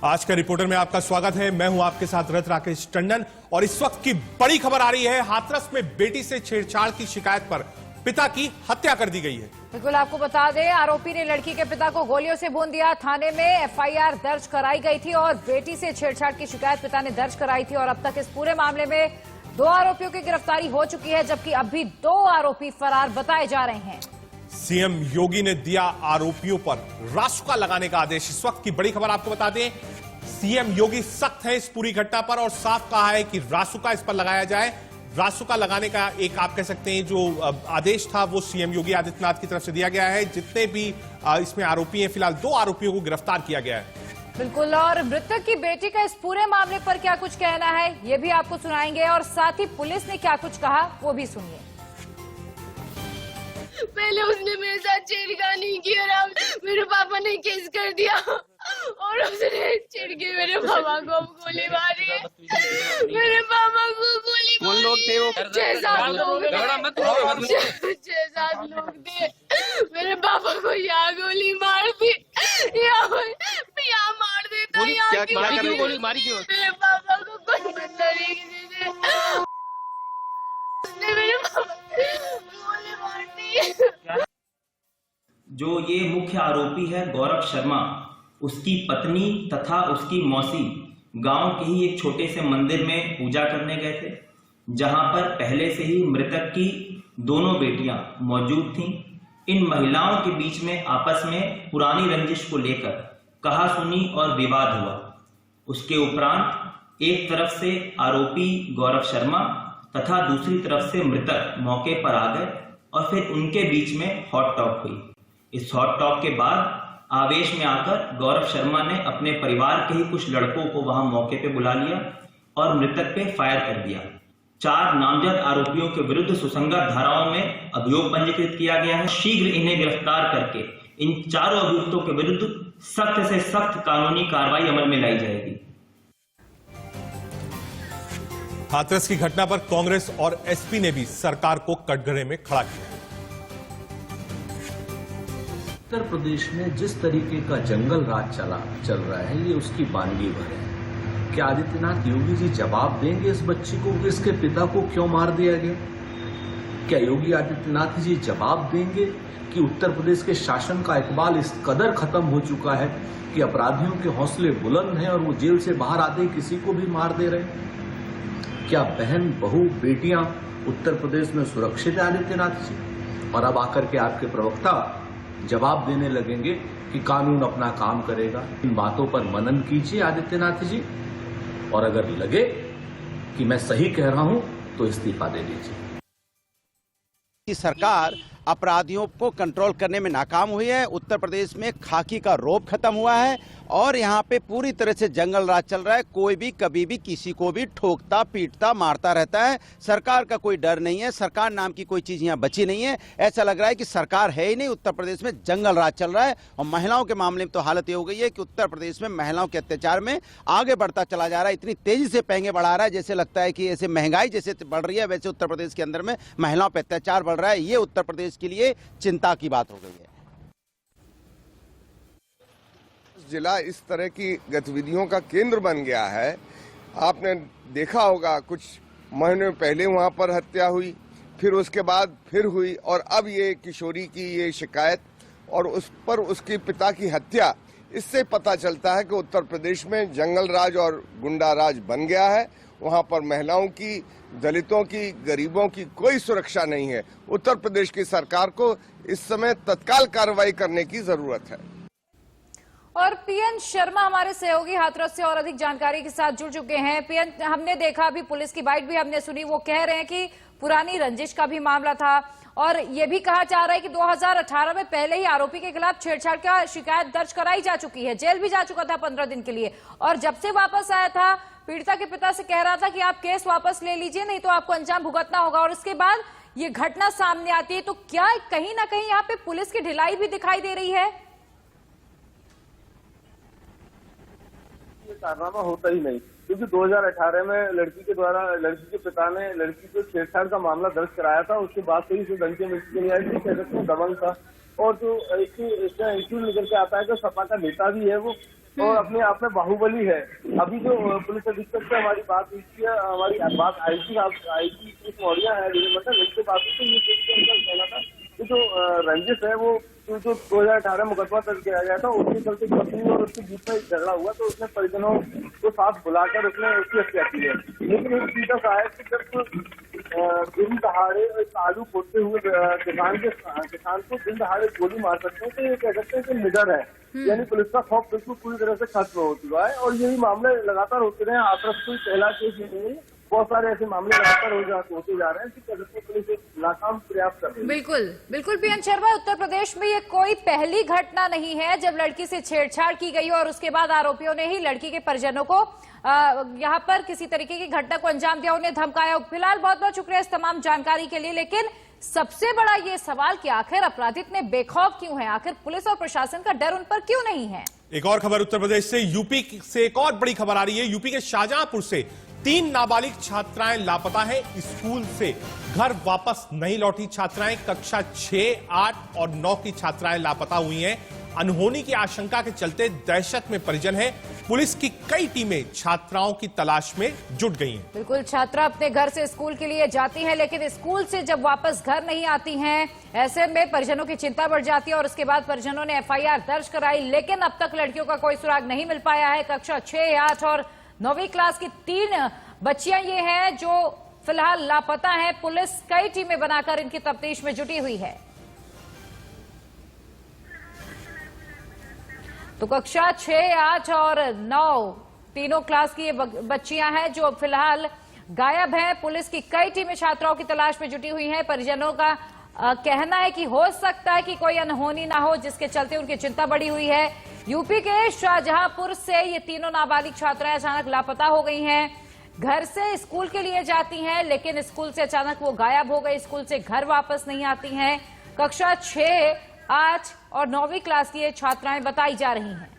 आज का रिपोर्टर में आपका स्वागत है। मैं हूं आपके साथ रथ राकेश टंडन और इस वक्त की बड़ी खबर आ रही है। हाथरस में बेटी से छेड़छाड़ की शिकायत पर पिता की हत्या कर दी गई है। बिल्कुल, आपको बता दें, आरोपी ने लड़की के पिता को गोलियों से भून दिया। थाने में एफआईआर दर्ज कराई गई थी और बेटी से छेड़छाड़ की शिकायत पिता ने दर्ज कराई थी और अब तक इस पूरे मामले में 2 आरोपियों की गिरफ्तारी हो चुकी है, जबकि अब भी 2 आरोपी फरार बताए जा रहे हैं। सीएम योगी ने दिया आरोपियों पर रासुका लगाने का आदेश। इस वक्त की बड़ी खबर आपको बता दें, सीएम योगी सख्त है इस पूरी घटना पर और साफ कहा है कि रासुका इस पर लगाया जाए। रासुका लगाने का एक आप कह सकते हैं जो आदेश था वो सीएम योगी आदित्यनाथ की तरफ से दिया गया है। जितने भी इसमें आरोपी हैं, फिलहाल 2 आरोपियों को गिरफ्तार किया गया है। बिल्कुल, और मृतक की बेटी का इस पूरे मामले पर क्या कुछ कहना है ये भी आपको सुनाएंगे और साथ ही पुलिस ने क्या कुछ कहा वो भी सुनिए। पहले उसने मेरे साथ छेड़खानी की और अब मेरे पापा ने केस कर दिया और उसने चिढ़ के मेरे पापा को गोली मारी है। मेरे पापा को गोली कौन लोग थे वो? 6-7 लोग थे। 6-7 लोग थे। मेरे पापा को यहाँ गोली मार दी, यहाँ मार देता, यहाँ गोली मारी क्यों? मेरे पापा को कोई तरीके से उसने मेरे पापा गोली मार दी। जो ये मुख्य आरोपी है गौरव शर्मा, उसकी पत्नी तथा उसकी मौसी गांव के ही एक छोटे से मंदिर में पूजा करने गए थे, जहां पर पहले से ही मृतक की दोनों बेटियां मौजूद थीं। इन महिलाओं के बीच में आपस में पुरानी रंजिश को लेकर कहासुनी और विवाद हुआ। उसके उपरांत एक तरफ से आरोपी गौरव शर्मा तथा दूसरी तरफ से मृतक मौके पर आ गए और फिर उनके बीच में हॉट टॉक हुई। इस हॉट टॉक के बाद आवेश में आकर गौरव शर्मा ने अपने परिवार के ही कुछ लड़कों को वहां मौके पे बुला लिया और मृतक पे फायर कर दिया। 4 नामजद आरोपियों के विरुद्ध सुसंगत धाराओं में अभियोग पंजीकृत किया गया है। शीघ्र इन्हें गिरफ्तार करके इन चारों अभियुक्तों के विरुद्ध सख्त से सख्त कानूनी कार्रवाई अमल में लाई जाएगी। हाथरस की घटना पर कांग्रेस और एसपी ने भी सरकार को कटघरे में खड़ा किया। उत्तर प्रदेश में जिस तरीके का जंगल राज चल रहा है, ये उसकी वानगी भर है। क्या आदित्यनाथ योगी जी जवाब देंगे इस बच्ची को कि इसके पिता को क्यों मार दिया गया? क्या योगी आदित्यनाथ जी जवाब देंगे कि उत्तर प्रदेश के शासन का इकबाल इस कदर खत्म हो चुका है कि अपराधियों के हौसले बुलंद हैं और वो जेल से बाहर आते ही किसी को भी मार दे रहे हैं? क्या बहन, बहू, बेटियां उत्तर प्रदेश में सुरक्षित है आदित्यनाथ जी? और अब आकर के आपके प्रवक्ता जवाब देने लगेंगे कि कानून अपना काम करेगा। इन बातों पर मनन कीजिए आदित्यनाथ जी, और अगर लगे कि मैं सही कह रहा हूं तो इस्तीफा दे दीजिए। सरकार अपराधियों को कंट्रोल करने में नाकाम हुई है। उत्तर प्रदेश में खाकी का रौब खत्म हुआ है और यहाँ पे पूरी तरह से जंगल राज चल रहा है। कोई भी कभी भी किसी को भी ठोकता, पीटता, मारता रहता है। सरकार का कोई डर नहीं है। सरकार नाम की कोई चीज यहाँ बची नहीं है। ऐसा लग रहा है कि सरकार है ही नहीं। उत्तर प्रदेश में जंगल राज चल रहा है और महिलाओं के मामले में तो हालत ये हो गई है कि उत्तर प्रदेश में महिलाओं के अत्याचार में आगे बढ़ता चला जा रहा है। इतनी तेजी से पैंगे बढ़ा रहा है, जैसे लगता है कि ऐसे महंगाई जैसे बढ़ रही है वैसे उत्तर प्रदेश के अंदर में महिलाओं पर अत्याचार बढ़ रहा है। ये उत्तर प्रदेश के लिए चिंता की बात हो गई है। जिला इस तरह की गतिविधियों का केंद्र बन गया है। आपने देखा होगा कुछ महीने पहले वहां पर हत्या हुई, फिर उसके बाद फिर हुई और अब ये किशोरी की ये शिकायत और उस पर उसके पिता की हत्या। इससे पता चलता है कि उत्तर प्रदेश में जंगल राज और गुंडा राज बन गया है। वहां पर महिलाओं की, दलितों की, गरीबों की कोई सुरक्षा नहीं है। उत्तर प्रदेश की सरकार को इस समय तत्काल कार्रवाई करने की जरूरत है। और पीएन शर्मा हमारे सहयोगी हाथरस से और अधिक जानकारी के साथ जुड़ चुके हैं। पीएन, हमने देखा, अभी पुलिस की बाइट भी हमने सुनी, वो कह रहे हैं कि पुरानी रंजिश का भी मामला था और ये भी कहा जा रहा है कि 2018 में पहले ही आरोपी के खिलाफ छेड़छाड़ का शिकायत दर्ज कराई जा चुकी है। जेल भी जा चुका था 15 दिन के लिए और जब से वापस आया था पीड़िता के पिता से कह रहा था कि आप केस वापस ले लीजिए, नहीं तो आपको अंजाम भुगतना होगा। और इसके बाद ये घटना सामने आती है, तो क्या कहीं ना कहीं यहाँ पे पुलिस की ढिलाई भी दिखाई दे रही है? ये कारनामा होता ही नहीं, क्योंकि 2018 में लड़की के पिता ने लड़की को छेड़छाड़ का मामला दर्ज कराया था। उसके बाद से ही इसे डंके मिर्ची नहीं आई थी, दबंग था। और जो इसका इंक्लूड निकल के आता है कि सपा का नेता भी है वो, और अपने आप में बाहुबली है। अभी जो पुलिस अधीक्षक से हमारी बात हुई थी, हमारी बात आईजी मौर्या है मतलब इनसे बात हुई, ये कहना था कि जो रंजिश है वो जो 2018 मुकदमा दर्ज किया गया था उसके चलते पत्नी और उसके बीच में झगड़ा हुआ, तो उसने परिजनों को साथ बुलाकर उसने उसकी हत्या की है। लेकिन एक चीज का है कि जब दिन दहाड़े आलू खोदते हुए किसान को दिन दहाड़े गोली मार सकते हैं, तो ये कह सकते हैं कि निडर है, यानी पुलिस का खौफ बिल्कुल पूरी तरह से खत्म हो चुका है। और यही मामले लगातार होते रहे, हाथरस कोई पहला केस नहीं, बहुत सारे ऐसे मामले लगातार होते जा रहे हैं कि पुलिस एक नाकाम प्रयास कर रही है। बिल्कुल पीएन शर्मा, उत्तर प्रदेश में ये कोई पहली घटना नहीं है जब लड़की से छेड़छाड़ की गई और उसके बाद आरोपियों ने ही लड़की के परिजनों को यहाँ पर किसी तरीके की घटना को अंजाम दिया, उन्हें धमकाया। फिलहाल बहुत बहुत शुक्रिया इस तमाम जानकारी के लिए। लेकिन सबसे बड़ा ये सवाल कि आखिर अपराधी इतने बेखौफ क्यों हैं, आखिर पुलिस और प्रशासन का डर उन पर क्यों नहीं है। एक और खबर उत्तर प्रदेश से, यूपी से एक और बड़ी खबर आ रही है। यूपी के शाहजहांपुर से 3 नाबालिग छात्राएं लापता है। स्कूल से घर वापस नहीं लौटी छात्राएं। कक्षा 6, 8 और 9 की छात्राएं लापता हुई हैं। अनहोनी की आशंका के चलते दहशत में परिजन है। पुलिस की कई टीमें छात्राओं की तलाश में जुट गई हैं। बिल्कुल, छात्रा अपने घर से स्कूल के लिए जाती हैं, लेकिन स्कूल से जब वापस घर नहीं आती हैं, ऐसे में परिजनों की चिंता बढ़ जाती है और उसके बाद परिजनों ने एफआईआर दर्ज कराई। लेकिन अब तक लड़कियों का कोई सुराग नहीं मिल पाया है। कक्षा 6, 8 और 9वीं क्लास की 3 बच्चियां ये हैं जो फिलहाल लापता हैं। पुलिस कई टीमें बनाकर इनकी तफ्तीश में जुटी हुई है। तो कक्षा 6, 8 और 9 तीनों क्लास की ये बच्चियां हैं जो फिलहाल गायब हैं। पुलिस की कई टीमें छात्राओं की तलाश में जुटी हुई हैं। परिजनों का कहना है कि हो सकता है कि कोई अनहोनी ना हो, जिसके चलते उनकी चिंता बढ़ी हुई है। यूपी के शाहजहांपुर से ये तीनों नाबालिग छात्राएं अचानक लापता हो गई हैं। घर से स्कूल के लिए जाती हैं, लेकिन स्कूल से अचानक वो गायब हो गई, स्कूल से घर वापस नहीं आती हैं। कक्षा 6, 8 और 9वीं क्लास की ये छात्राएं बताई जा रही हैं।